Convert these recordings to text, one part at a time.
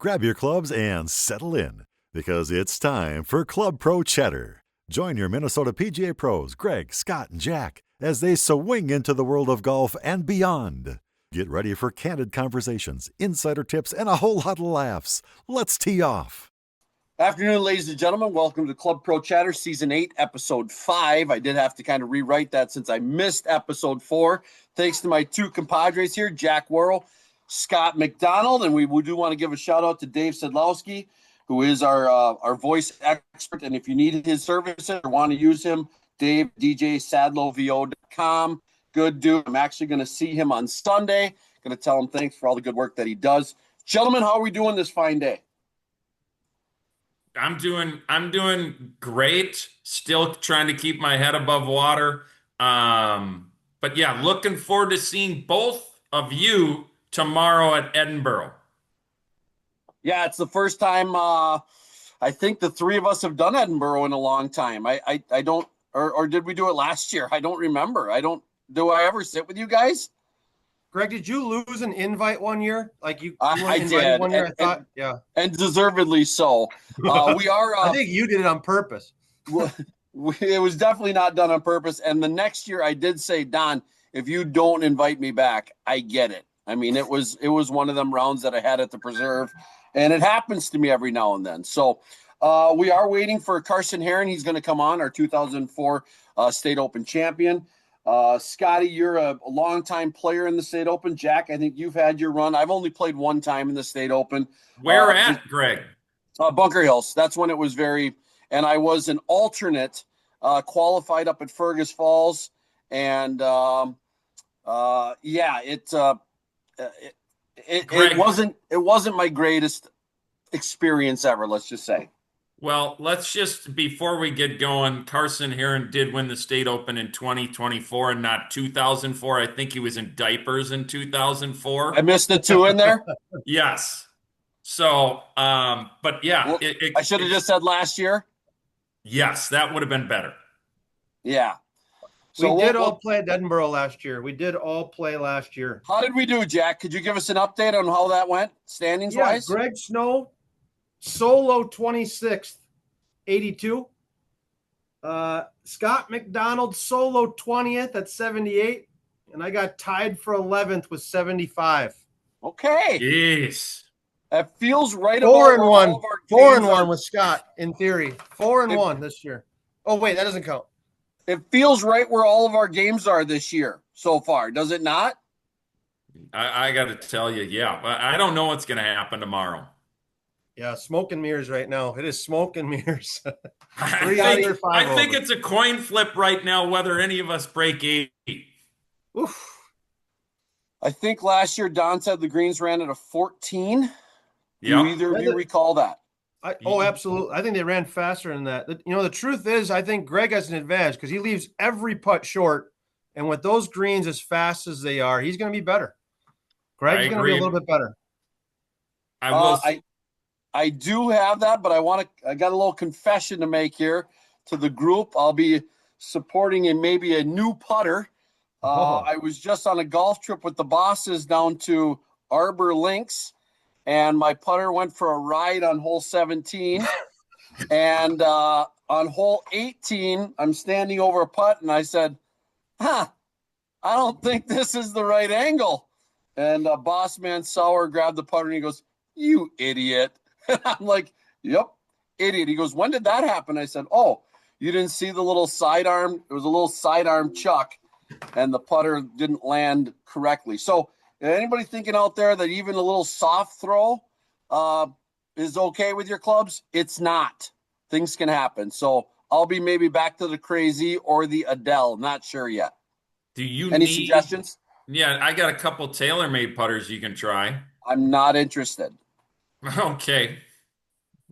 Grab your clubs and settle in because it's time for Club Pro Chatter. Join your Minnesota PGA pros, Greg, Scott, and Jack, as they swing into the world of golf and beyond. Get ready for candid conversations, insider tips, and a whole lot of laughs. Let's tee off. Afternoon, ladies and gentlemen. Welcome to Club Pro Chatter, Season 8, Episode 5. I did have to kind of rewrite that since I missed Episode 4. Thanks to my two compadres here, Jack Worrell, Scott McDonald, and we do want to give a shout-out to Dave Sedlowski, who is our voice expert. And if you need his services or want to use him, Dave, DJSadlovo.com. Good dude. I'm actually going to see him on Sunday. Going to tell him thanks for all the good work that he does. Gentlemen, how are we doing this fine day? I'm doing great. Still trying to keep my head above water. But yeah, looking forward to seeing both of you tomorrow at Edinburgh. Yeah, it's the first time I think the three of us have done Edinburgh in a long time. I don't, or did we do it last year? I don't remember. Do I ever sit with you guys? Greg, did you lose an invite one year? Like you I did. one year, I thought, yeah. And deservedly so. We are. I think you did it on purpose. It was definitely not done on purpose. And the next year I did say, Don, if you don't invite me back, I get it. I mean, it was one of them rounds that I had at the preserve, and it happens to me every now and then. So we are waiting for Carson Heron. He's going to come on, our 2004 State Open champion. Scotty, you're a longtime player in the State Open. Jack, I think you've had your run. I've only played one time in the State Open. Where at, Greg? Bunker Hills. That's when it was and I was an alternate, qualified up at Fergus Falls. And it wasn't my greatest experience ever, let's just say. Well, before we get going, Carson Heron did win the State Open in 2024 and not 2004. I think he was in diapers in 2004. I missed the two in there? Yes. So, but yeah. Well, I should have just said last year? Yes, that would have been better. Yeah. So we did all play at Edinburgh last year. We did all play last year. How did we do, Jack? Could you give us an update on how that went, standings-wise? Greg Snow, solo 26th, 82. Scott McDonald, solo 20th at 78. And I got tied for 11th with 75. Okay. Yes. That feels right. 4-1. 4-1 with Scott, in theory. 4-1 this year. Oh, wait, that doesn't count. It feels right where all of our games are this year so far, does it not? I got to tell you, yeah. I don't know what's going to happen tomorrow. Yeah, smoke and mirrors right now. It is smoke and mirrors. I think it's a coin flip right now whether any of us break 80. Oof. I think last year Don said the Greens ran at a 14. Yeah. Do either of you recall that? Absolutely. I think they ran faster than that. The truth is, I think Greg has an advantage because he leaves every putt short. And with those greens as fast as they are, he's going to be better. Greg's going to be a little bit better. I do have that, but I got a little confession to make here to the group. I'll be supporting maybe a new putter. I was just on a golf trip with the bosses down to Arbor Links, and my putter went for a ride on hole 17. And on hole 18, I'm standing over a putt, and I said, I don't think this is the right angle. And boss man Sauer grabbed the putter, and he goes, "You idiot." And I'm like, "Yep, idiot." He goes, "When did that happen?" I said, "Oh, you didn't see the little sidearm? It was a little sidearm chuck, and the putter didn't land correctly." So anybody thinking out there that even a little soft throw is okay with your clubs? It's not. Things can happen. So I'll be maybe back to the Crazy or the Adele. Not sure yet. Do you Any suggestions? Yeah, I got a couple tailor-made putters you can try. I'm not interested. Okay.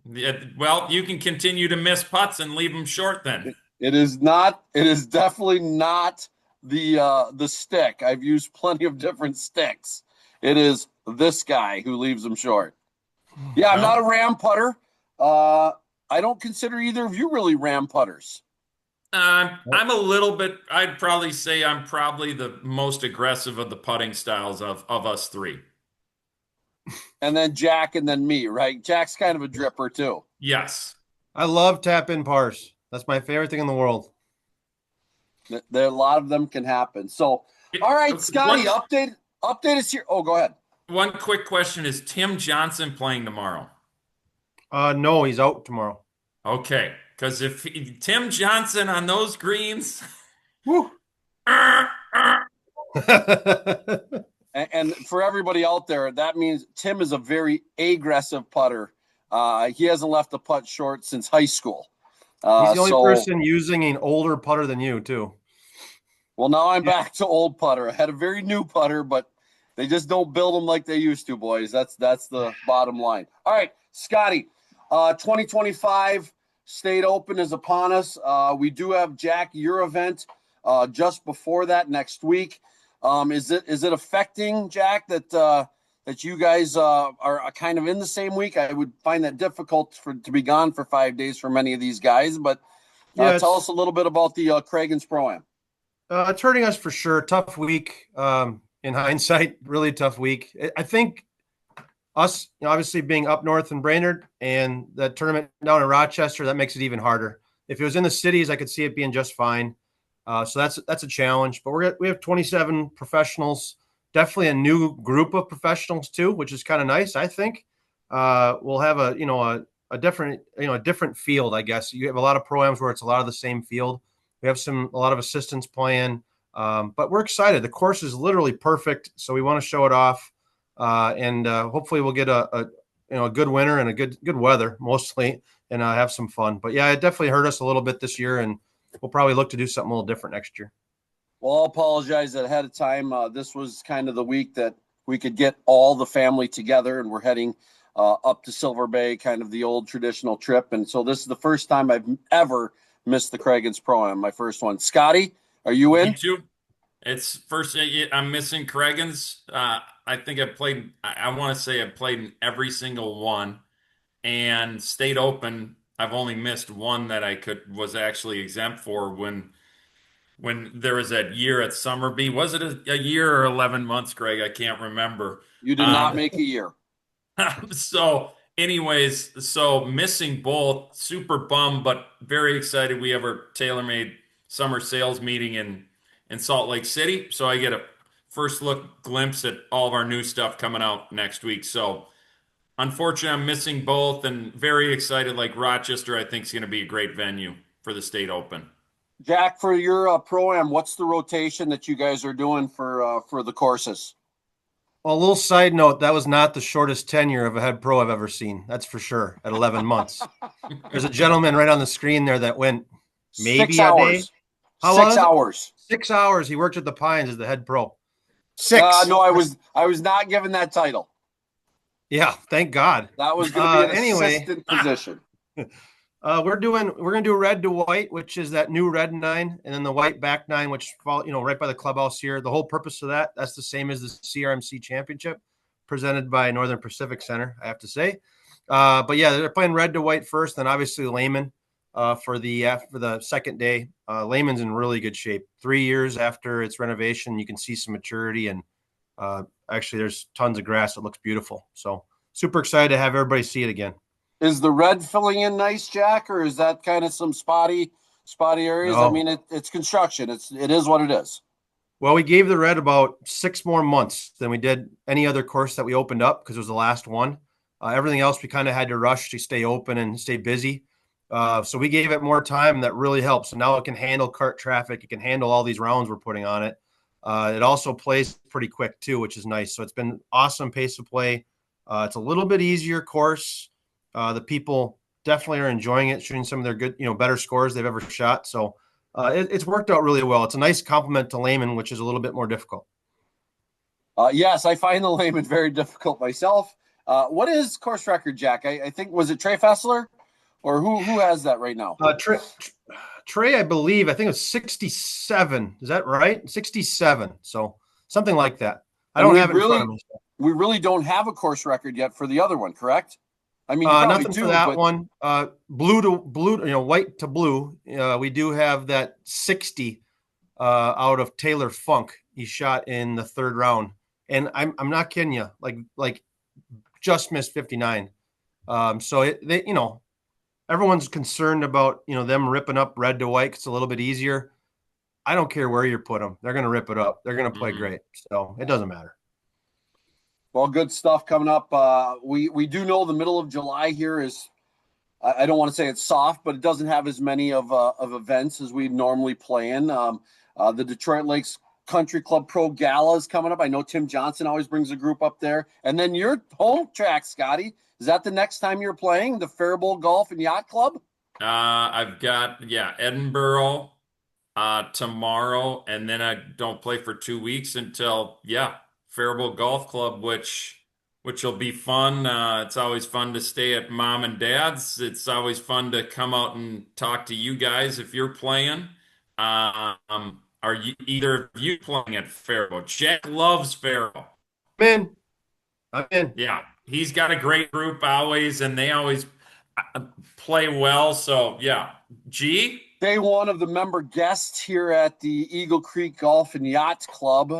Yeah, well, you can continue to miss putts and leave them short then. It is definitely not the stick. I've used plenty of different sticks. It is this guy who leaves them short. Yeah, I'm not a ram putter. I don't consider either of you really ram putters. I'm a little bit, I'd probably say I'm probably the most aggressive of the putting styles of us three. and then Jack, and then me, right? Jack's kind of a dripper too. Yes. I love tap-in pars. That's my favorite thing in the world. There, a lot of them can happen. So, all right, Scotty, update us here. Oh, go ahead. One quick question: is Tim Johnson playing tomorrow? No, he's out tomorrow. Okay, because if Tim Johnson on those greens, Woo. And for everybody out there, that means Tim is a very aggressive putter. He hasn't left the putt short since high school. He's the only person using an older putter than you, too. Well, now I'm back to old putter. I had a very new putter, but they just don't build them like they used to, boys. That's the bottom line. All right, Scotty, 2025 State Open is upon us. We do have, Jack, your event just before that next week. Is it affecting, Jack, that you guys are kind of in the same week? I would find that difficult to be gone for 5 days for many of these guys, but tell us a little bit about the Craigens Pro-Am. It's hurting us for sure. Tough week. In hindsight, really tough week. I think us, obviously being up north in Brainerd and the tournament down in Rochester, that makes it even harder. If it was in the cities, I could see it being just fine. So that's a challenge. But we have 27 professionals, definitely a new group of professionals too, which is kind of nice. I think we'll have a different field. I guess you have a lot of pro-ams where it's a lot of the same field. We have a lot of assistants playing, but we're excited. The course is literally perfect, so we want to show it off, and hopefully we'll get a good winter and a good weather mostly, and have some fun. But yeah, it definitely hurt us a little bit this year, and we'll probably look to do something a little different next year. Well, I'll apologize ahead of time. This was kind of the week that we could get all the family together, and we're heading up to Silver Bay, kind of the old traditional trip, and so this is the first time I've ever missed the Craigens Pro-Am, my first one. Scotty, are you in? Me too. It's first. I'm missing Craigens. I think I've played. I want to say I've played in every single one, and State Open. I've only missed one that was actually exempt for when there was that year at Summerby. Was it a year or 11 months, Greg? I can't remember. You did not make a year. So. Anyways, so missing both, super bummed, but very excited. We have our TaylorMade summer sales meeting in Salt Lake City. So I get a first look glimpse at all of our new stuff coming out next week. So unfortunately, I'm missing both and very excited. Like Rochester, I think is going to be a great venue for the State Open. Jack, for your Pro-Am, what's the rotation that you guys are doing for the courses? Well, a little side note, that was not the shortest tenure of a head pro I've ever seen. That's for sure, at 11 months. There's a gentleman right on the screen there that went maybe 6 hours. A day. How 6 hours. 6 hours. He worked at the Pines as the head pro. 6. No, I was not given that title. Yeah, thank God. That was going to be an assistant position. We're gonna do red to white, which is that new red 9, and then the white back 9, which right by the clubhouse here. The whole purpose of that's the same as the CRMC Championship, presented by Northern Pacific Center, I have to say. But yeah, they're playing red to white first, then obviously Lehman for the second day. Lehman's in really good shape. 3 years after its renovation, you can see some maturity, and actually there's tons of grass. It looks beautiful. So super excited to have everybody see it again. Is the red filling in nice, Jack, or is that kind of some spotty areas? No. I mean, it's construction. It is what it is. Well, we gave the red about 6 more months than we did any other course that we opened up because it was the last one. Everything else we kind of had to rush to stay open and stay busy. So we gave it more time, and that really helps. So now it can handle cart traffic. It can handle all these rounds we're putting on it. It also plays pretty quick too, which is nice. So it's been awesome pace of play. It's a little bit easier course. The people definitely are enjoying it, shooting some of their good, better scores they've ever shot. So it's worked out really well. It's a nice compliment to Lehman, which is a little bit more difficult. Yes, I find the Lehman very difficult myself. What is course record, Jack? I think, was it Trey Fessler, or who has that right now? Trey, I think it was 67. Is that right? 67. So something like that. I don't have it in front of me. We really don't have a course record yet for the other one, correct? I mean, nothing for that one. Blue to blue, white to blue. We do have that 60 out of Taylor Funk. He shot in the third round, and I'm not kidding you. Like just missed 59. So they, everyone's concerned about, them ripping up red to white. 'Cause it's a little bit easier. I don't care where you put them. They're going to rip it up. They're going to play great. So it doesn't matter. Well, good stuff coming up. We do know the middle of July here is, I don't want to say it's soft, but it doesn't have as many of events as we normally play in. The Detroit Lakes Country Club Pro Gala is coming up. I know Tim Johnson always brings a group up there. And then your home track, Scotty, is that the next time you're playing, the Faribault Golf and Yacht Club? I've got, Edinburgh tomorrow, and then I don't play for 2 weeks until, Faribault Golf Club, which will be fun. It's always fun to stay at mom and dad's. It's always fun to come out and talk to you guys if you're playing. Are either of you playing at Faribault? Jack loves Faribault. I'm in. Yeah, he's got a great group always, and they always play well. So, G? Day one of the member guests here at the Eagle Creek Golf and Yacht Club,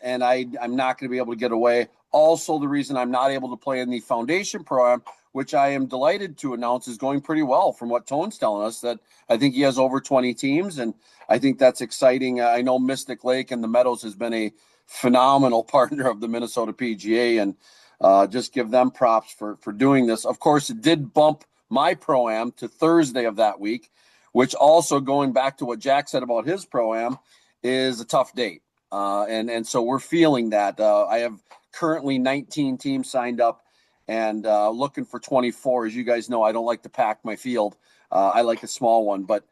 and I'm not going to be able to get away. Also, the reason I'm not able to play in the foundation program, which I am delighted to announce is going pretty well from what Tone's telling us, that I think he has over 20 teams, and I think that's exciting. I know Mystic Lake and the Meadows has been a phenomenal partner of the Minnesota PGA, and just give them props for doing this. Of course, it did bump my Pro-Am to Thursday of that week, which also, going back to what Jack said about his Pro-Am, is a tough date. And so we're feeling that. I have currently 19 teams signed up and looking for 24. As you guys know, I don't like to pack my field. I like a small one. But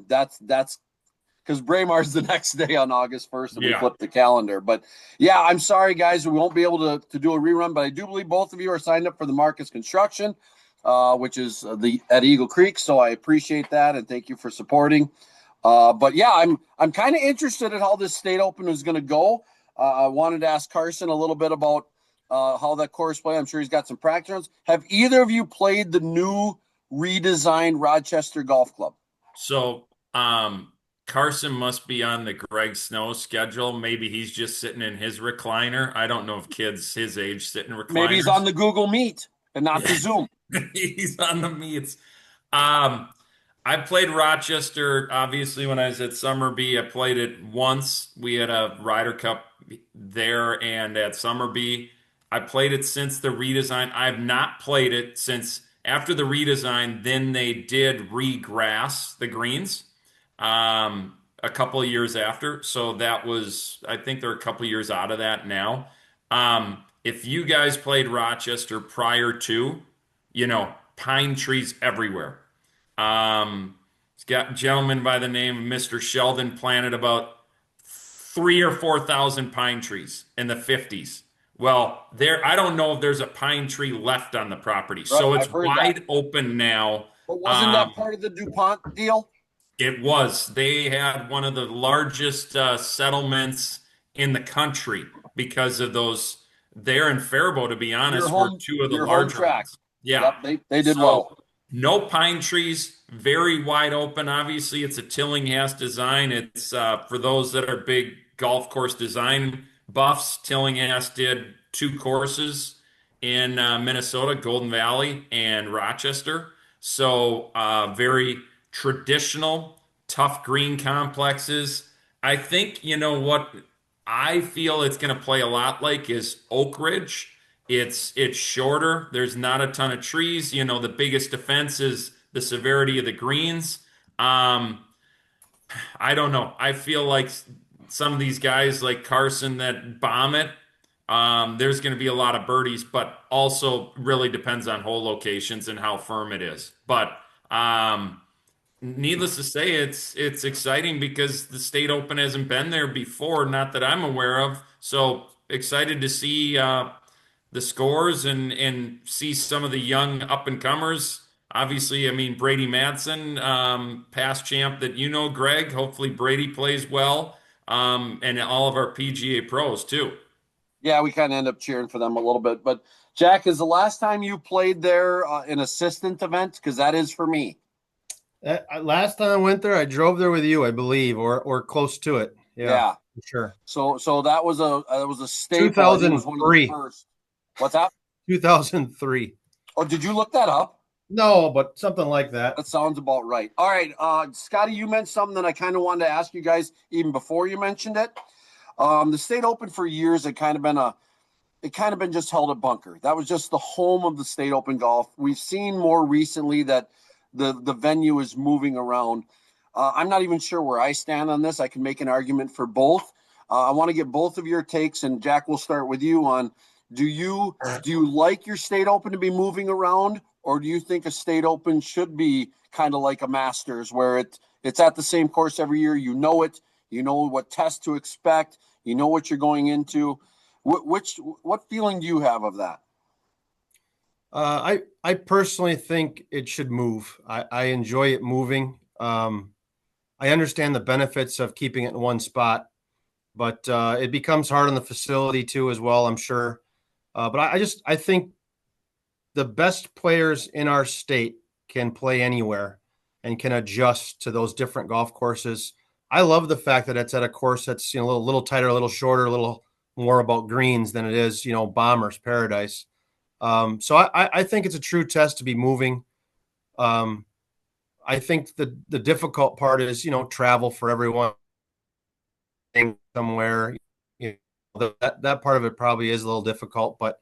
that's because Braymar's the next day on August 1st, and we flip the calendar. But, I'm sorry, guys. We won't be able to do a rerun, but I do believe both of you are signed up for the Marcus Construction, which is at Eagle Creek. So I appreciate that, and thank you for supporting. But I'm kind of interested in how this state open is going to go. I wanted to ask Carson a little bit about how that course play. I'm sure he's got some practice runs. Have either of you played the new redesigned Rochester Golf Club? So Carson must be on the Greg Snow schedule. Maybe he's just sitting in his recliner. I don't know if kids his age sit in recliners. Maybe he's on the Google Meet and not the Zoom. He's on the meets. I played Rochester, obviously, when I was at Summerby. I played it once. We had a Ryder Cup there and at Summerby. I played it since the redesign. I have not played it since after the redesign. Then they did re-grass the greens a couple of years after. So that was, I think they're a couple of years out of that now. If you guys played Rochester prior to, pine trees everywhere. It's got a gentleman by the name of Mr. Sheldon planted about 3,000 or 4,000 pine trees in the 50s. Well, I don't know if there's a pine tree left on the property. Right, so it's wide open now. But wasn't that part of the DuPont deal? It was. They had one of the largest settlements in the country because of those. There in Faribault, to be honest, were two of the larger ones. Yeah, yep, they did well. No pine trees, very wide open. Obviously, it's a Tillinghast design. It's for those that are big golf course design buffs. Tillinghast did 2 courses in Minnesota, Golden Valley and Rochester. So very traditional, tough green complexes. I think, what I feel it's going to play a lot like is Oak Ridge. It's shorter. There's not a ton of trees. The biggest defense is the severity of the greens. I don't know. I feel like some of these guys like Carson that bomb it, there's going to be a lot of birdies, but also really depends on hole locations and how firm it is. But needless to say, it's exciting because the state open hasn't been there before, not that I'm aware of. So excited to see the scores and see some of the young up-and-comers. Obviously, Brady Madsen, past champ that Greg. Hopefully Brady plays well, and all of our PGA pros, too. Yeah, we kind of end up cheering for them a little bit. But, Jack, is the last time you played there an assistant event? Because that is for me. Last time I went there, I drove there with you, I believe, or close to it. Yeah. For sure. So that was a staple. 2003. What's that? 2003. Oh, did you look that up? No, but something like that. That sounds about right. All right, Scotty, you mentioned something that I kind of wanted to ask you guys even before you mentioned it. The State Open for years it kind of been just held at Bunker. That was just the home of the State Open golf. We've seen more recently that the venue is moving around. I'm not even sure where I stand on this. I can make an argument for both. I want to get both of your takes, and Jack, we'll start with you on. Do you like your State Open to be moving around, or do you think a State Open should be kind of like a Masters, where it's at the same course every year? You know it. You know what test to expect. You know what you're going into. What feeling do you have of that? I personally think it should move. I enjoy it moving. I understand the benefits of keeping it in one spot, but it becomes hard on the facility too, as well, I'm sure. But I think the best players in our state can play anywhere and can adjust to those different golf courses. I love the fact that it's at a course that's, a little tighter, a little shorter, a little more about greens than it is, Bombers Paradise. So I think it's a true test to be moving. I think the difficult part is, travel for everyone somewhere. That part of it probably is a little difficult, but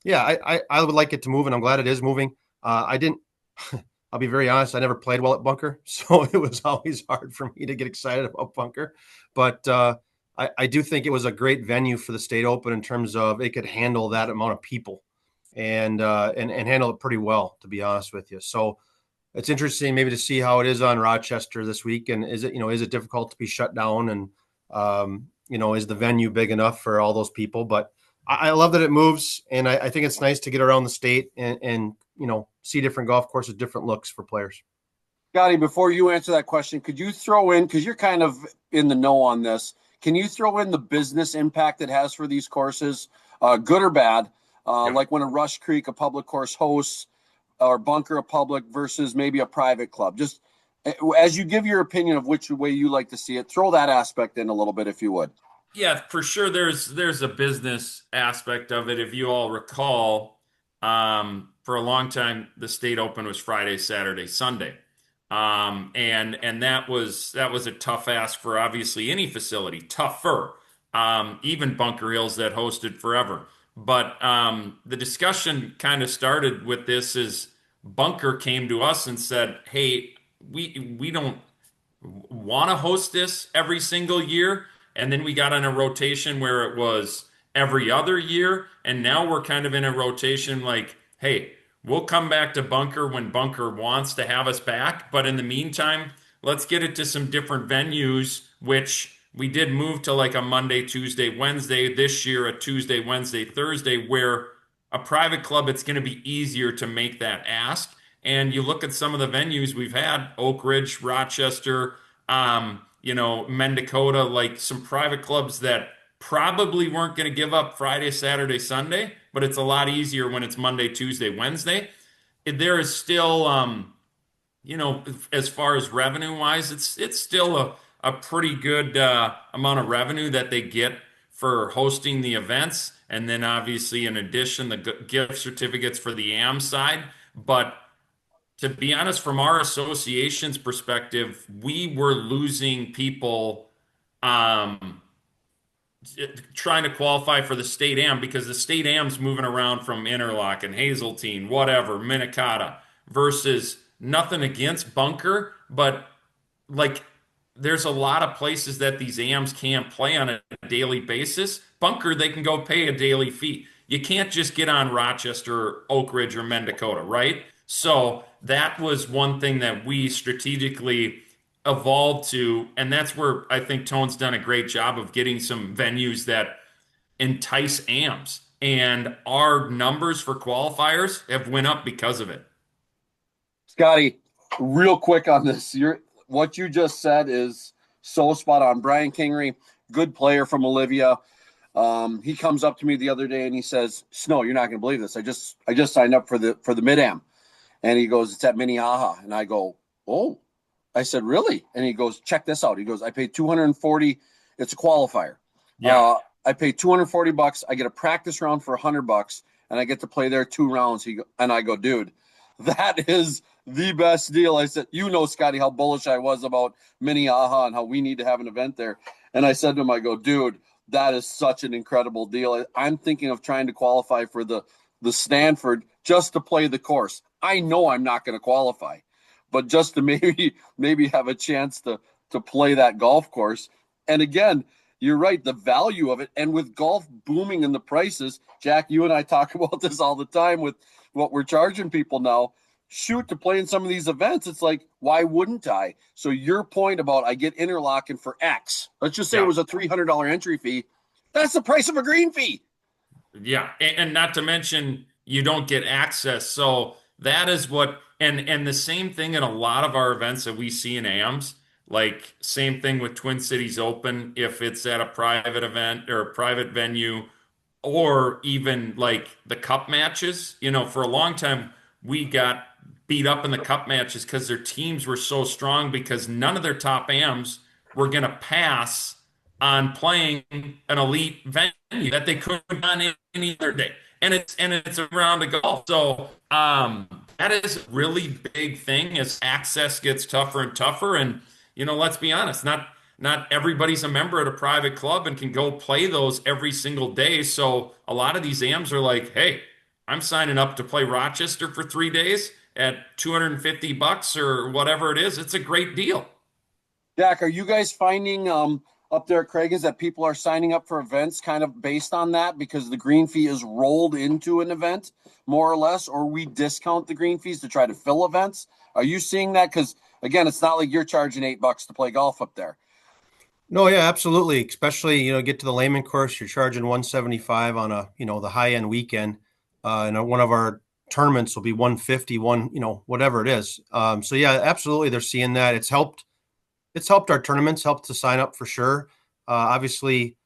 yeah, I would like it to move, and I'm glad it is moving. I'll be very honest, I never played well at Bunker, so it was always hard for me to get excited about Bunker. But I do think it was a great venue for the State Open in terms of it could handle that amount of people and handle it pretty well, to be honest with you. So it's interesting maybe to see how it is on Rochester this week. And is it difficult to be shut down? And, is the venue big enough for all those people? But I love that it moves. And I think it's nice to get around the state and see different golf courses, different looks for players. Scotty, before you answer that question, could you throw in, because you're kind of in the know on this, can you throw in the business impact it has for these courses, good or bad? Like when a Rush Creek, a public course hosts, or Bunker, a public versus maybe a private club. Just as you give your opinion of which way you like to see it, throw that aspect in a little bit if you would. Yeah, for sure. There's a business aspect of it. If you all recall, for a long time, the State Open was Friday, Saturday, Sunday. And that was a tough ask for obviously any facility, tougher, even Bunker Hills that hosted forever. But the discussion kind of started with this as Bunker came to us and said, hey, we don't want to host this every single year. And then we got on a rotation where it was every other year. And now we're kind of in a rotation like, hey, we'll come back to Bunker when Bunker wants to have us back. But in the meantime, let's get it to some different venues, which we did move to like a Monday, Tuesday, Wednesday. This year, a Tuesday, Wednesday, Thursday, where a private club, it's going to be easier to make that ask. And you look at some of the venues we've had, Oak Ridge, Rochester, Mendakota, like some private clubs that probably weren't going to give up Friday, Saturday, Sunday, but it's a lot easier when it's Monday, Tuesday, Wednesday. There is still, as far as revenue wise, it's still a pretty good amount of revenue that they get for hosting the events. And then obviously, in addition, the gift certificates for the AM side. But to be honest, from our association's perspective, we were losing people trying to qualify for the state am because the state am's moving around from Interlochen, Hazeltine, whatever, Minnetonka, versus nothing against Bunker, but like there's a lot of places that these AMs can't play on a daily basis. Bunker, they can go pay a daily fee. You can't just get on Rochester, Oak Ridge, or Mendakota, right? So that was one thing that we strategically evolved to, and that's where I think Tone's done a great job of getting some venues that entice AMs, and our numbers for qualifiers have went up because of it. Scotty, real quick on this, what you just said is so spot on. Brian Kingery, good player from Olivia. He comes up to me the other day and he says, "Snow, you're not going to believe this. I just signed up for the mid-am," and he goes, "It's at Minnehaha," and I go, "Oh." I said, "Really?" And he goes, "Check this out." He goes, "I paid $240. It's a qualifier. Yeah. I paid $240. I get a practice round for $100, and I get to play there 2 rounds. And I go, dude, that is the best deal. I said, Scotty, how bullish I was about Minnehaha and how we need to have an event there. And I said to him, I go, dude, that is such an incredible deal. I'm thinking of trying to qualify for the Stanford just to play the course. I know I'm not going to qualify, but just to maybe have a chance to play that golf course. And again, you're right, the value of it. And with golf booming in the prices, Jack, you and I talk about this all the time with what we're charging people now. Shoot, to play in some of these events, it's like, why wouldn't I? So your point about I get interlocking for X, let's just say it was a $300 entry fee. That's the price of a green fee. Yeah, and not to mention you don't get access. So that is what, and the same thing in a lot of our events that we see in AMs, like same thing with Twin Cities Open, if it's at a private event or a private venue, or even like the cup matches. For a long time, we got beat up in the cup matches because their teams were so strong because none of their top AMs were going to pass on playing an elite venue that they couldn't on any other day. And it's a round of golf. So that is a really big thing as access gets tougher and tougher. And, let's be honest, not everybody's a member at a private club and can go play those every single day. So a lot of these AMs are like, hey, I'm signing up to play Rochester for 3 days at $250 or whatever it is. It's a great deal. Jack, are you guys finding up there at Craig's that people are signing up for events kind of based on that because the green fee is rolled into an event more or less, or we discount the green fees to try to fill events? Are you seeing that? Because again, it's not like you're charging $8 to play golf up there. No, yeah, absolutely. Especially, get to the Lehman course, you're charging $175 on the high end weekend. And one of our tournaments will be $150, whatever it is. So yeah, absolutely. They're seeing that. It's helped our tournaments, helped to sign up for sure. Obviously,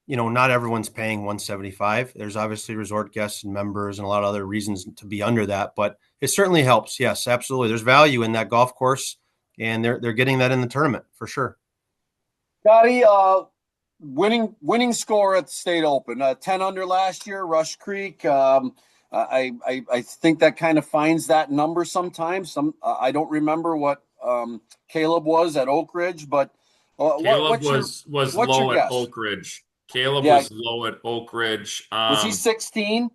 not everyone's paying $175. There's obviously resort guests and members and a lot of other reasons to be under that, but it certainly helps. Yes, absolutely. There's value in that golf course, and they're getting that in the tournament for sure. Scotty, winning score at the State Open, 10 under last year, Rush Creek. I think that kind of finds that number sometimes. I don't remember what Caleb was at Oak Ridge, but Caleb was low at Oak Ridge. Caleb was low at Oak Ridge. Was he 16?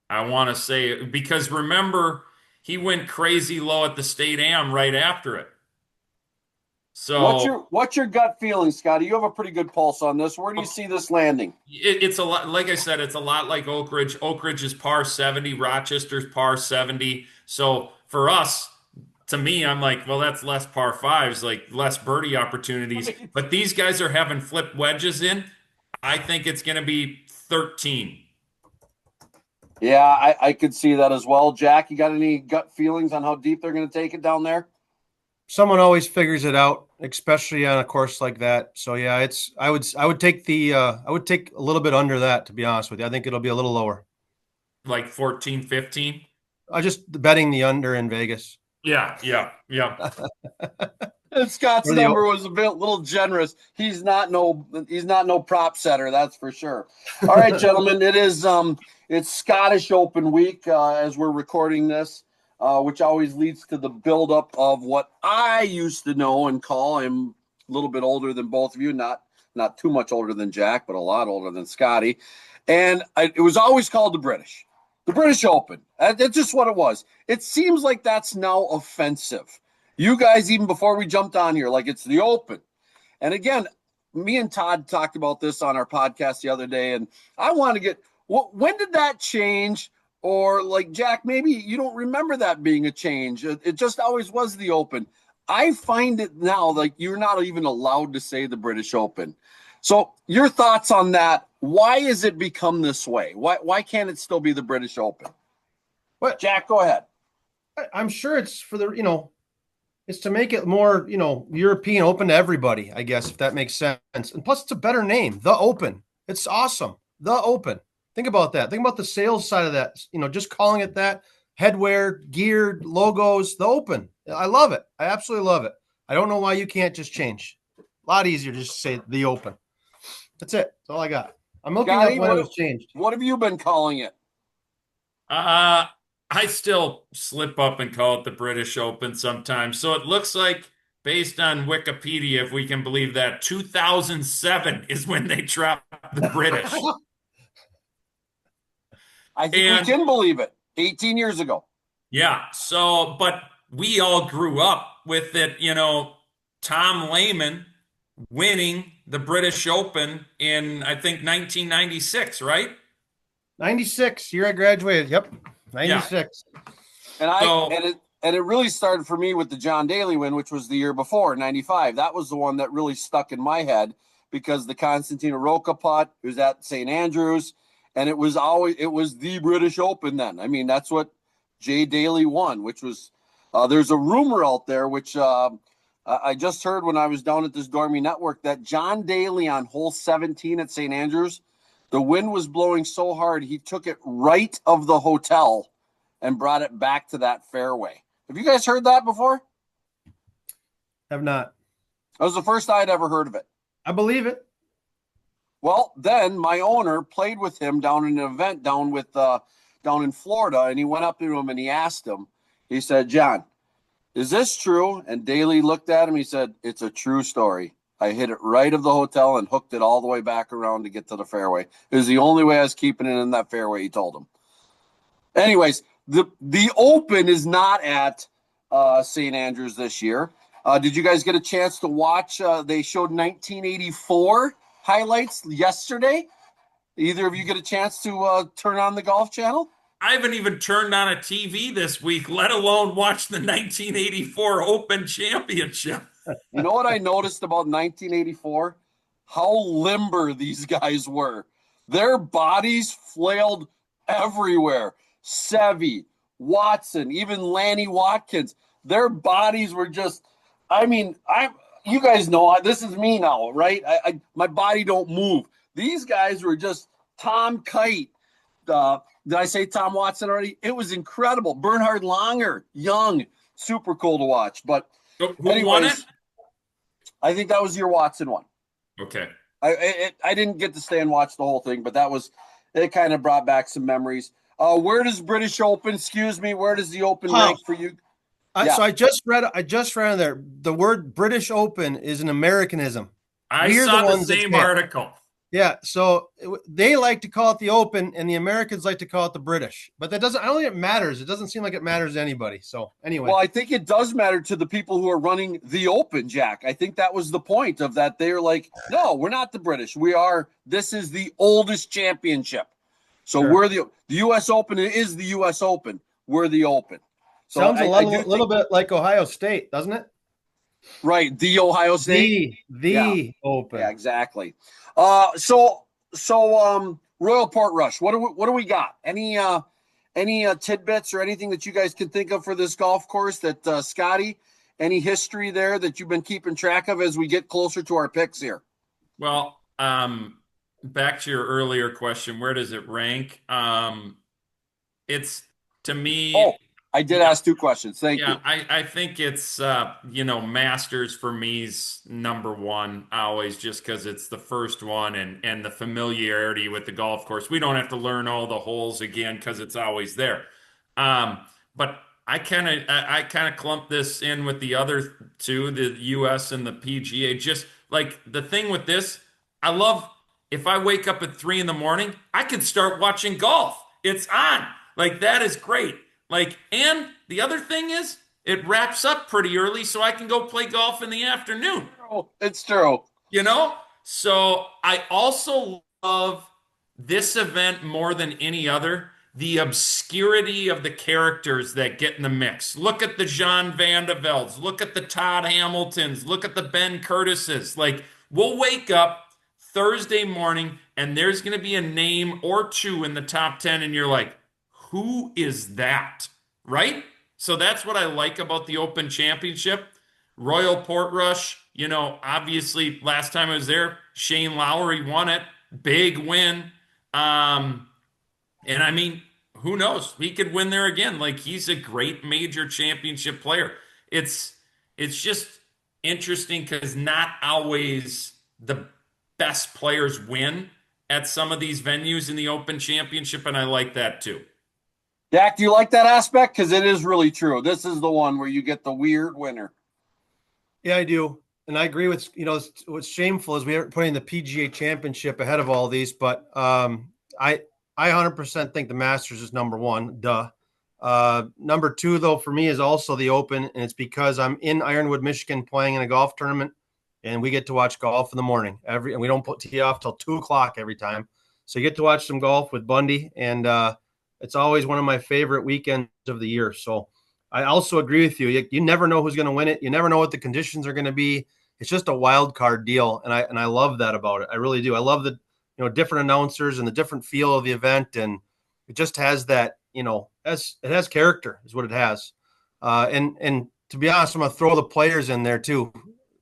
I want to say, because remember, he went crazy low at the State Am right after it. So what's your gut feeling, Scotty? You have a pretty good pulse on this. Where do you see this landing? It's a lot, like I said, it's a lot like Oak Ridge. Oak Ridge is par 70, Rochester's par 70. So for us, to me, I'm like, well, that's less par fives, like less birdie opportunities. But these guys are having flip wedges in. I think it's going to be 13. Yeah, I could see that as well. Jack, you got any gut feelings on how deep they're going to take it down there? Someone always figures it out, especially on a course like that. So yeah, I would take a little bit under that, to be honest with you. I think it'll be a little lower. Like 14, 15? I just betting the under in Vegas. Yeah. Scott's number was a little generous. He's not no prop setter, that's for sure. All right, gentlemen, it's Scottish Open week as we're recording this. Which always leads to the buildup of what I used to know and call. I'm a little bit older than both of you, not too much older than Jack, but a lot older than Scotty. And it was always called the British Open. That's just what it was. It seems like that's now offensive. You guys, even before we jumped on here, like it's the Open. And again, me and Todd talked about this on our podcast the other day, and I want to get, when did that change? Or like Jack, maybe you don't remember that being a change. It just always was the Open. I find it now like you're not even allowed to say the British Open. So your thoughts on that? Why has it become this way? Why can't it still be the British Open? What, Jack, go ahead. I'm sure it's for it's to make it more, European open to everybody, I guess, if that makes sense. And plus it's a better name, The Open. It's awesome. The Open. Think about that. Think about the sales side of that. Just calling it that, headwear, gear, logos, The Open. I love it. I absolutely love it. I don't know why you can't just change. A lot easier to just say The Open. That's it. That's all I got. I'm looking up when it was changed. What have you been calling it? I still slip up and call it the British Open sometimes. So it looks like, based on Wikipedia, if we can believe that, 2007 is when they dropped the British. I think we And can believe it. 18 years ago. yeah, so, but we all grew up with it, Tom Lehman winning the British Open in, I think, 1996, right? 96, year I graduated. Yep. Yeah. 96. And I So, and it really started for me with the John Daly win, which was the year before, 95. That was the one that really stuck in my head because the Constantino Rocca putt was at St. Andrews, and it was the British Open then. I mean, that's what Jay Daly won, which was there's a rumor out there which I just heard when I was down at this Dormy Network that John Daly on hole 17 at St. Andrews, the wind was blowing so hard he took it right of the hotel and brought it back to that fairway. Have you guys heard that before? Have not. That was the first I'd ever heard of it. I believe it. Well, then my owner played with him down in an event down in Florida, and he went up to him and he asked him. He said, "John, is this true?" And Daly looked at him. He said, "It's a true story. I hit it right of the hotel and hooked it all the way back around to get to the fairway. It was the only way I was keeping it in that fairway," he told him. Anyways, the Open is not at St. Andrews this year. Did you guys get a chance to watch? They showed 1984 highlights yesterday. Either of you get a chance to turn on the Golf Channel? I haven't even turned on a TV this week, let alone watch the 1984 Open Championship. You know what I noticed about 1984? How limber these guys were. Their bodies flailed everywhere. Seve, Watson, even Lanny Watkins. Their bodies were just, I mean, you guys know, this is me now, right? My body don't move. These guys were just Tom Kite. Did I say Tom Watson already? It was incredible. Bernhard Langer, young, super cool to watch. But Who won it? I think that was your Watson one. Okay. I didn't get to stay and watch the whole thing, but it kind of brought back some memories. Where does British Open, excuse me, where does the Open rank for you? So I just read in there, the word British Open is an Americanism. I saw the same article. Yeah, so they like to call it the Open, and the Americans like to call it the British. But I don't think it matters. It doesn't seem like it matters to anybody. So anyway. Well, I think it does matter to the people who are running the Open, Jack. I think that was the point of that. They're like, no, we're not the British. This is the oldest championship. So sure. We're the U.S. Open is the U.S. Open. We're the Open. So sounds a little bit like Ohio State, doesn't it? Right, the Ohio State, the Open. Yeah, exactly. So Royal Portrush. What do we got? Any tidbits or anything that you guys can think of for this golf course that Scotty? Any history there that you've been keeping track of as we get closer to our picks here? Well, back to your earlier question, where does it rank? It's to me. Oh, I did ask two questions. Thank you. I think it's Masters for me's number one always, just because it's the first one and the familiarity with the golf course. We don't have to learn all the holes again because it's always there. But I kind of clump this in with the other two, the US and the PGA. Just like the thing with this, I love if I wake up at 3 a.m, I can start watching golf. It's on. Like that is great. Like, and the other thing is it wraps up pretty early so I can go play golf in the afternoon. It's true. So I also love this event more than any other, the obscurity of the characters that get in the mix. Look at the Jean Van de Veldes, look at the Todd Hamiltons, look at the Ben Curtises. Like, we'll wake up Thursday morning and there's going to be a name or two in the top 10 and you're like, who is that? Right? So that's what I like about the Open Championship. Royal Portrush, obviously last time I was there, Shane Lowry won it. Big win. And I mean, who knows? He could win there again. Like, he's a great major championship player. It's just interesting because not always the best players win at some of these venues in the Open Championship, and I like that too. Dak, do you like that aspect? Because it is really true. This is the one where you get the weird winner. Yeah, I do. And I agree with, what's shameful is we are putting the PGA Championship ahead of all these, but I 100% think the Masters is number one. Duh. Number two, though, for me is also the Open, and it's because I'm in Ironwood, Michigan, playing in a golf tournament, and we get to watch golf in the morning and we don't tee off till 2:00 every time. So you get to watch some golf with Bundy, and it's always one of my favorite weekends of the year. So I also agree with you. You never know who's going to win it. You never know what the conditions are going to be. It's just a wild card deal, and I love that about it. I really do. I love the different announcers and the different feel of the event, and it just has that it has character is what it has. And to be honest, I'm going to throw the players in there too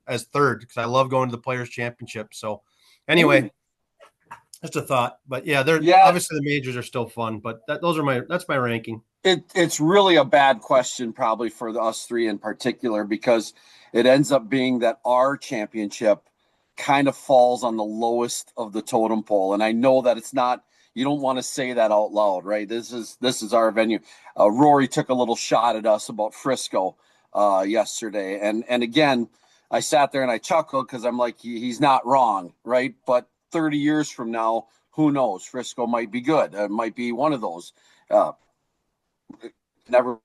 as third because I love going to the Players Championship. So anyway, just a thought. But yeah, obviously the majors are still fun, but that's my ranking. It's really a bad question probably for us three in particular because it ends up being that our championship kind of falls on the lowest of the totem pole. And I know that it's not, you don't want to say that out loud, right? This is our venue. Rory took a little shot at us about Frisco yesterday. And again, I sat there and I chuckled because I'm like, he's not wrong, right? But 30 years from now, who knows? Frisco might be good. It might be one of those. Never,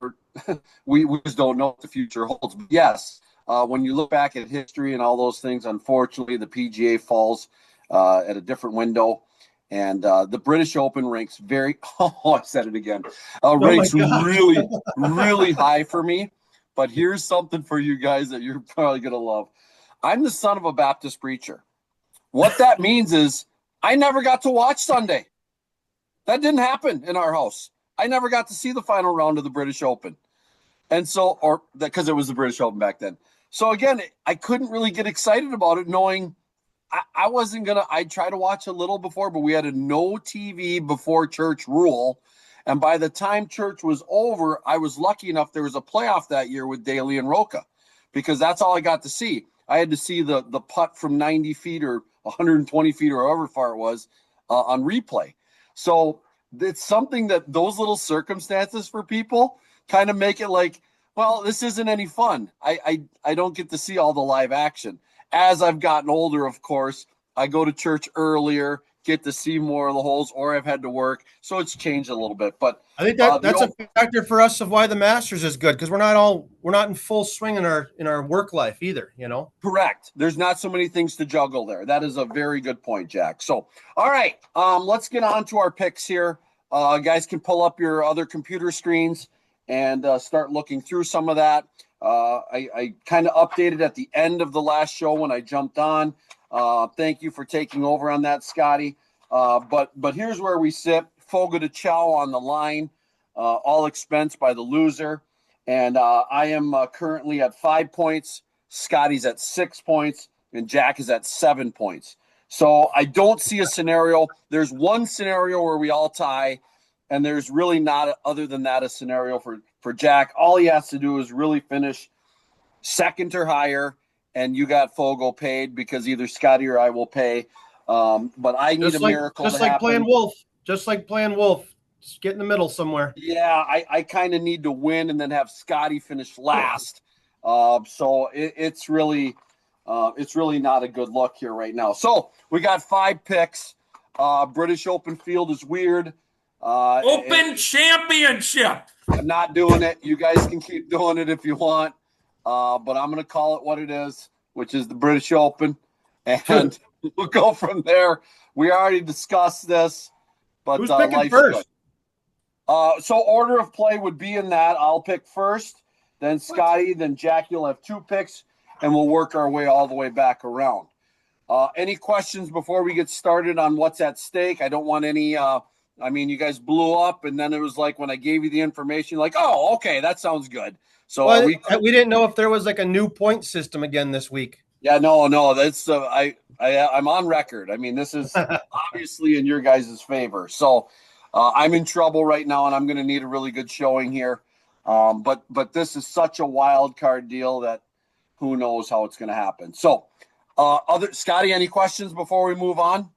we just don't know what the future holds. But yes, when you look back at history and all those things, unfortunately, the PGA falls at a different window. And the British Open ranks very, I said it again, ranks really, really high for me. But here's something for you guys that you're probably going to love. I'm the son of a Baptist preacher. What that means is I never got to watch Sunday. That didn't happen in our house. I never got to see the final round of the British Open. And so, because it was the British Open back then. So again, I couldn't really get excited about it knowing I wasn't going to, I'd try to watch a little before, but we had a no TV before church rule. And by the time church was over, I was lucky enough there was a playoff that year with Daly and Roca because that's all I got to see. I had to see the putt from 90 feet or 120 feet or however far it was on replay. So it's something that those little circumstances for people kind of make it like, well, this isn't any fun. I don't get to see all the live action. As I've gotten older, of course, I go to church earlier, get to see more of the holes, or I've had to work. So it's changed a little bit. But I think that's a factor for us of why the Masters is good because we're not in full swing in our work life either, Correct. There's not so many things to juggle there. That is a very good point, Jack. So, all right, let's get on to our picks here. Guys can pull up your other computer screens and start looking through some of that. I kind of updated at the end of the last show when I jumped on. Thank you for taking over on that, Scotty. But here's where we sit. Fogo de Chao on the line, all expense by the loser. And I am currently at 5 points. Scotty's at 6 points. And Jack is at 7 points. So I don't see a scenario. There's one scenario where we all tie. And there's really not, other than that, a scenario for Jack. All he has to do is really finish second or higher, and you got Fogo paid because either Scotty or I will pay. But I need a miracle to happen. Just like playing Wolf. Just get in the middle somewhere. Yeah, I kind of need to win and then have Scotty finish last. So it's really not a good look here right now. So we got 5 picks. British Open field is weird. Open Championship. I'm not doing it. You guys can keep doing it if you want. But I'm going to call it what it is, which is the British Open. And we'll go from there. We already discussed this. But who's picking first? So order of play would be in that. I'll pick first, then Scotty, then Jack. You'll have 2 picks, and we'll work our way all the way back around. Any questions before we get started on what's at stake? I don't want any you guys blew up, and then it was like when I gave you the information, like, oh, okay, that sounds good. So we didn't know if there was like a new point system again this week. Yeah, no, that's I'm on record. I mean, this is obviously in your guys' favor. So I'm in trouble right now, and I'm going to need a really good showing here. But this is such a wild card deal that who knows how it's going to happen. So, Scotty, any questions before we move on?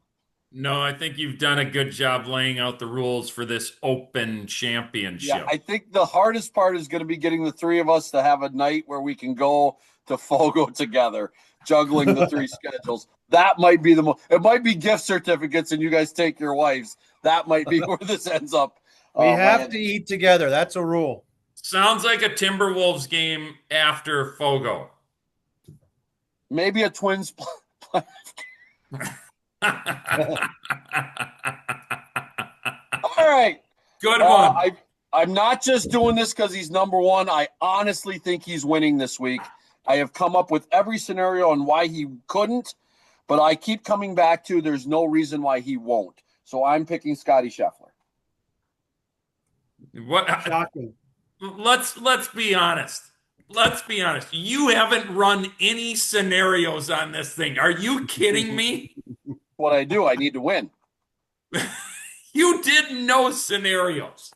No, I think you've done a good job laying out the rules for this Open Yeah, Championship. I think the hardest part is going to be getting the three of us to have a night where we can go to Fogo together, juggling the three schedules. That might be the most. It might be gift certificates, and you guys take your wives. That might be where this ends up. We have landing. to eat together. That's a rule. Sounds like a Timberwolves game after Fogo. Maybe a Twins. All right. Good one. I'm not just doing this because he's number one. I honestly think he's winning this week. I have come up with every scenario on why he couldn't, but I keep coming back to there's no reason why he won't. So I'm picking Scotty Scheffler. What? Shocking. Let's be honest. Let's be honest. You haven't run any scenarios on this thing. Are you kidding me? What I do, I need to win. You did no scenarios.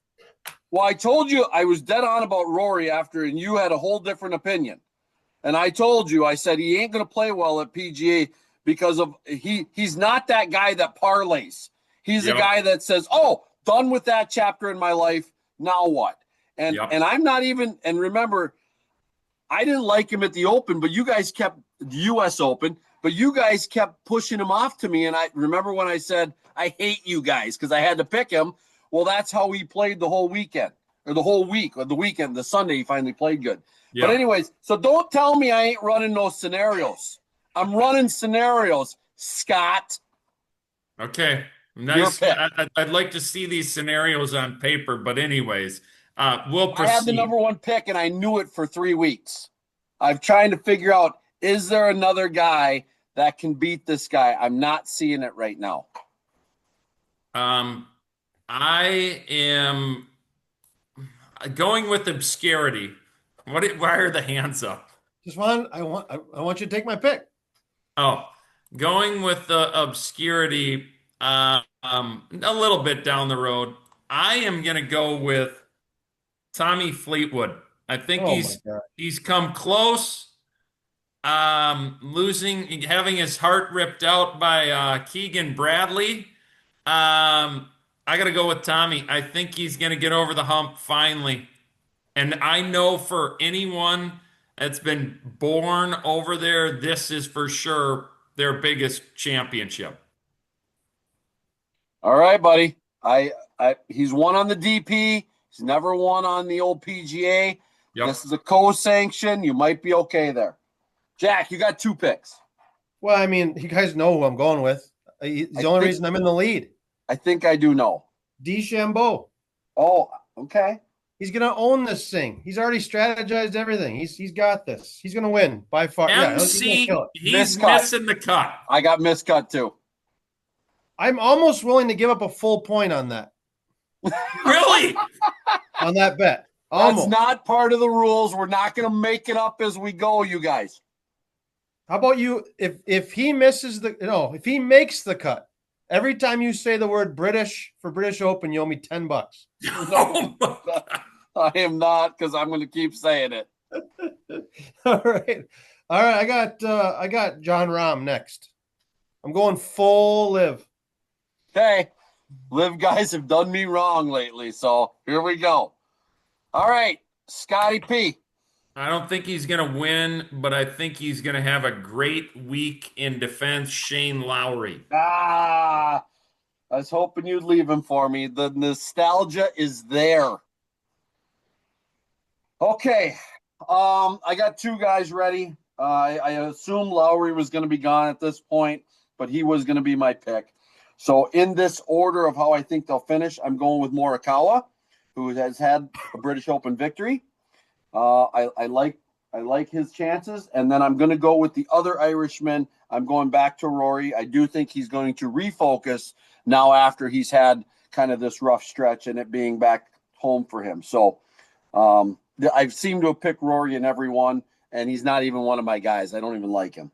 Well, I told you I was dead on about Rory after, and you had a whole different opinion. And I told you, I said he ain't going to play well at PGA because of he's not that guy that parlays. He's a guy that says, "Oh, done with that chapter in my life. Now what?" And I'm not even. And remember, I didn't like him at the Open, but you guys kept the U.S. Open, but you guys kept pushing him off to me. And I remember when I said I hate you guys because I had to pick him. Well, that's how he played the whole weekend, or the whole week, or the weekend. The Sunday he finally played good. But anyways, so don't tell me I ain't running no scenarios. I'm running scenarios, Scott. Okay. Nice. I'd like to see these scenarios on paper, but anyways, we'll proceed. I had the number one pick, and I knew it for 3 weeks. I'm trying to figure out, is there another guy that can beat this guy? I'm not seeing it right now. I am going with obscurity. Why are the hands up? I want you to take my pick. Oh, going with the obscurity, a little bit down the road. I am going to go with Tommy Fleetwood. I think he's come close. Having his heart ripped out by Keegan Bradley. I got to go with Tommy. I think he's going to get over the hump finally. And I know for anyone that's been born over there, this is for sure their biggest championship. All right, buddy. He's won on the DP. He's never won on the old PGA. Yep. This is a co-sanction. You might be okay there. Jack, you got 2 picks. Well, I mean, you guys know who I'm going with. The only reason I'm in the lead. I think I do know. DeChambeau. Oh, okay. He's going to own this thing. He's already strategized everything. He's got this. He's going to win by far. MC, he's missing the cut. I got miscut too. I'm almost willing to give up a full point on that. Really? On that bet. Almost. That's not part of the rules. We're not going to make it up as we go, you guys. How about you? If he misses if he makes the cut, every time you say the word British for British Open, you owe me $10. No, I am not, because I'm going to keep saying it. All right. I got John Rahm next. I'm going full live. Okay. Live guys have done me wrong lately, so here we go. All right, Scotty P. I don't think he's going to win, but I think he's going to have a great week in defense. Shane Lowry. I was hoping you'd leave him for me. The nostalgia is there. Okay. I got 2 guys ready. I assumed Lowry was going to be gone at this point, but he was going to be my pick. So in this order of how I think they'll finish, I'm going with Morikawa, who has had a British Open victory. I like his chances. And then I'm going to go with the other Irishman. I'm going back to Rory. I do think he's going to refocus now after he's had kind of this rough stretch and it being back home for him. So I've seemed to have picked Rory in every one, and he's not even one of my guys. I don't even like him.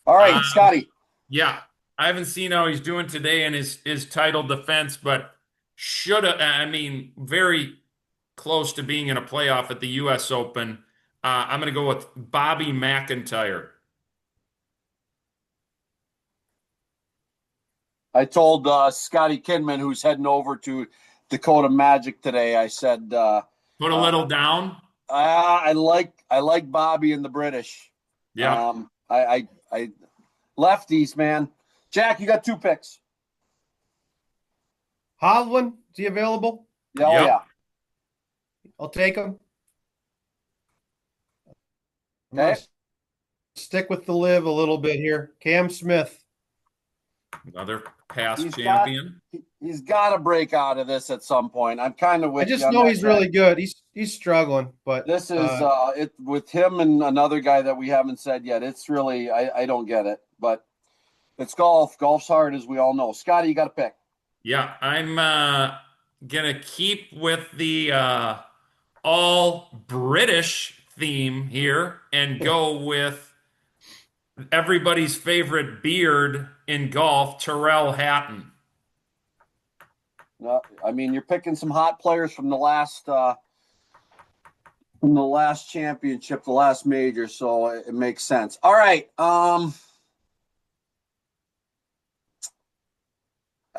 All right, Scotty. Yeah. I haven't seen how he's doing today in his title defense, but very close to being in a playoff at the U.S. Open. I'm going to go with Bobby McIntyre. I told Scotty Kinman, who's heading over to Dakota Magic today, I said, Put a little down. I like Bobby and the British. Yeah. I lefties, man. Jack, you got 2 picks. Hovland, is he available? Yeah, Yep. oh yeah. I'll take him. I'm Okay. gonna stick with the live a little bit here. Cam Smith. Another past He's champion. He's got to break out of this at some point. I'm kind of with I just you on know that, he's Jack. really good. He's struggling, but This is it with him and another guy that we haven't said yet. It's really I don't get it, but it's golf. Golf's hard, as we all know. Scotty, you got to pick. Yeah, I'm gonna keep with the all British theme here and go with everybody's favorite beard in golf, Tyrrell Hatton. I mean, you're picking some hot players from the last championship, the last major, so it makes sense. All right. I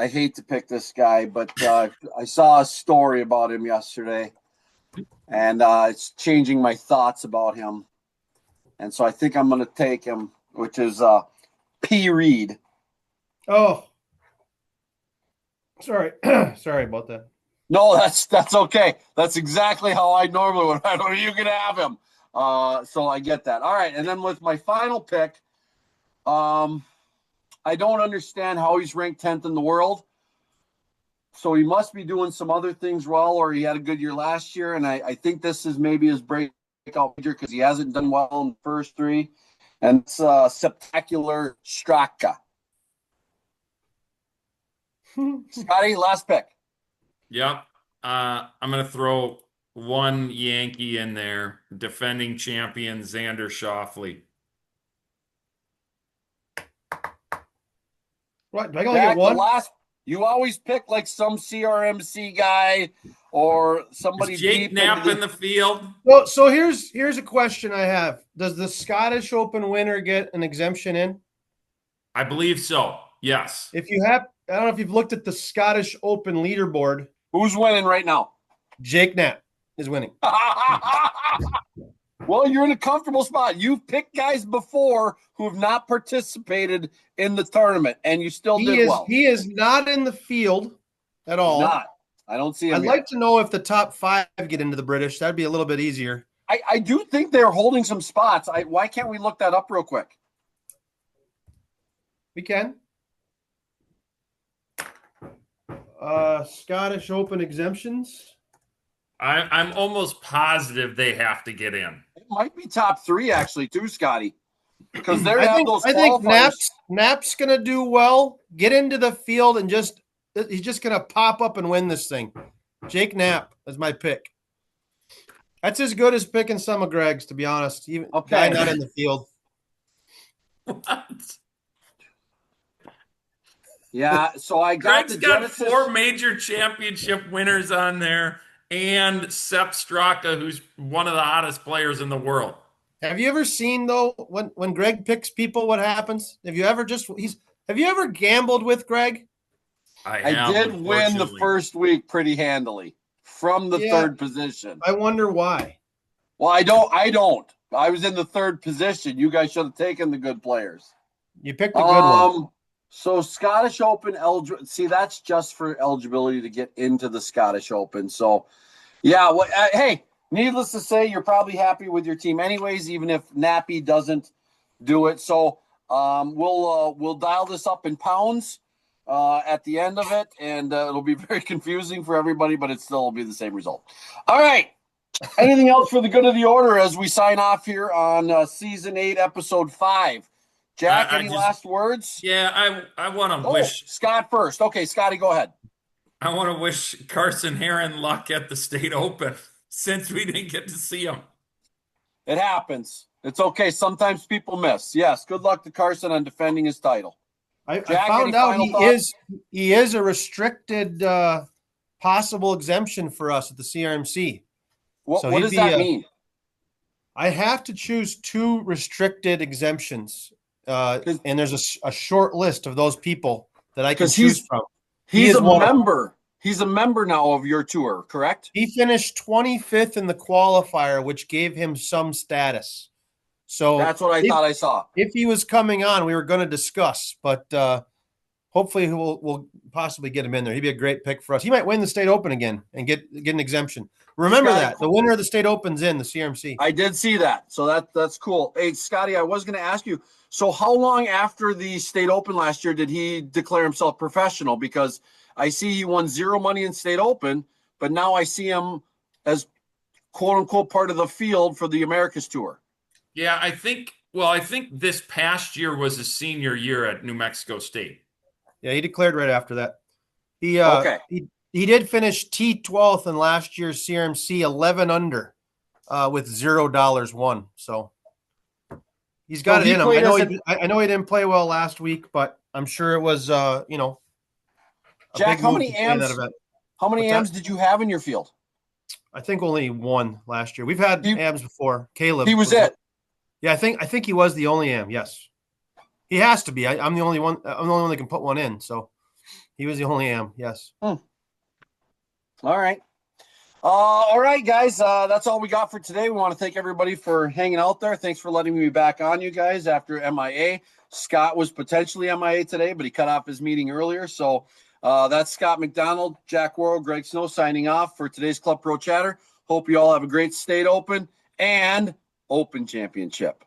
hate to pick this guy, but I saw a story about him yesterday, and it's changing my thoughts about him. And so I think I'm going to take him, which is P. Reed. oh, sorry, sorry about that. No, that's okay. That's exactly how I normally would. I know you can have him. So I get that. All right, and then with my final pick, I don't understand how he's ranked 10th in the world. So he must be doing some other things well, or he had a good year last year. And I think this is maybe his breakout year because he hasn't done well in the first 3. And it's Spectacular Straka. Scotty, last pick. Yep. I'm gonna throw one Yankee in there, defending champion Xander Schauffele. What? Do I only Jack, get one? You always pick like some CRMC guy or somebody Is Jake deep Knapp in the field? Well, so here's a question I have. Does the Scottish Open winner get an exemption in? I believe so. Yes. If you have, I don't know if you've looked at the Scottish Open leaderboard. Who's winning right now? Jake Knapp is winning. Well, you're in a comfortable spot. You've picked guys before who have not participated in the tournament, and you still did well. He is not in the field at all. Not. I don't see him. I'd yet. like to know if the top 5 get into the British. That'd be a little bit easier. I do think they're holding some spots. Why can't we look that up real quick? We can. Scottish Open exemptions. I'm almost positive they have to get in. It might be top 3 actually too, Scotty, because they're I having those. think qualifiers. Knapp's gonna do well. Get into the field and he's just gonna pop up and win this thing. Jake Knapp is my pick. That's as good as picking some of Greg's, to be honest. Even guy not in the field. What? Yeah, so I got Greg's the got Genesis. 4 major championship winners on there, and Sepp Straka, who's one of the hottest players in the world. Have you ever seen though when Greg picks people, what happens? Have you ever gambled with Greg? I did win the first week pretty handily from the 3rd position. I wonder why. Well, I don't. I was in the 3rd position. You guys should have taken the good players. You picked a good one. So Scottish Open see, that's just for eligibility to get into the Scottish Open. So, yeah. Hey, needless to say, you're probably happy with your team, anyways, even if Nappy doesn't do it. So, we'll dial this up in pounds at the end of it, and it'll be very confusing for everybody, but it still will be the same result. All right. Anything else for the good of the order as we sign off here on season 8, episode 5? Jack, any last words? Yeah, I want to wish Scott first. Okay, Scotty, go ahead. I want to wish Carson Heron luck at the State Open since we didn't get to see him. It happens. It's okay. Sometimes people miss. Yes, good luck to Carson on defending his title. I found out he is a restricted possible exemption for us at the CRMC. What does that mean? I have to choose 2 restricted exemptions. And there's a short list of those people that I can 'Cause choose from. He He's is a one of them. member. He's a member now of your tour, correct? He finished 25th in the qualifier, which gave him some status. So That's what I thought I saw. if he was coming on, we were going to discuss, but hopefully we'll possibly get him in there. He'd be a great pick for us. He might win the state open again and get an exemption. Remember Scotty, that the winner of the state open's in the CRMC. I did see that. So that's cool. Hey, Scotty, I was going to ask you, so how long after the state open last year did he declare himself professional? Because I see he won zero money in state open, but now I see him as quote unquote part of the field for the Americas tour. Yeah, I think this past year was his senior year at New Mexico State. Yeah, he declared right after that. He Okay. he did finish T12th in last year's CRMC, 11 under, with $0 won. So he's got it in him. I know he didn't play well last week, but I'm sure it was Jack, how many AMs? How many AMs did you have in your field? I think only one last year. We've had AMs before. Caleb. He was it. Yeah, I think he was the only AM. Yes, he has to be. I'm the only one. I'm the only one that can put one in. So he was the only AM. Yes. All right. All right, guys. That's all we got for today. We want to thank everybody for hanging out there. Thanks for letting me back on, you guys, after MIA. Scott was potentially MIA today, but he cut off his meeting earlier. So that's Scott McDonald, Jack Worrell, Greg Snow signing off for today's Club Pro Chatter. Hope you all have a great state open and Open Championship.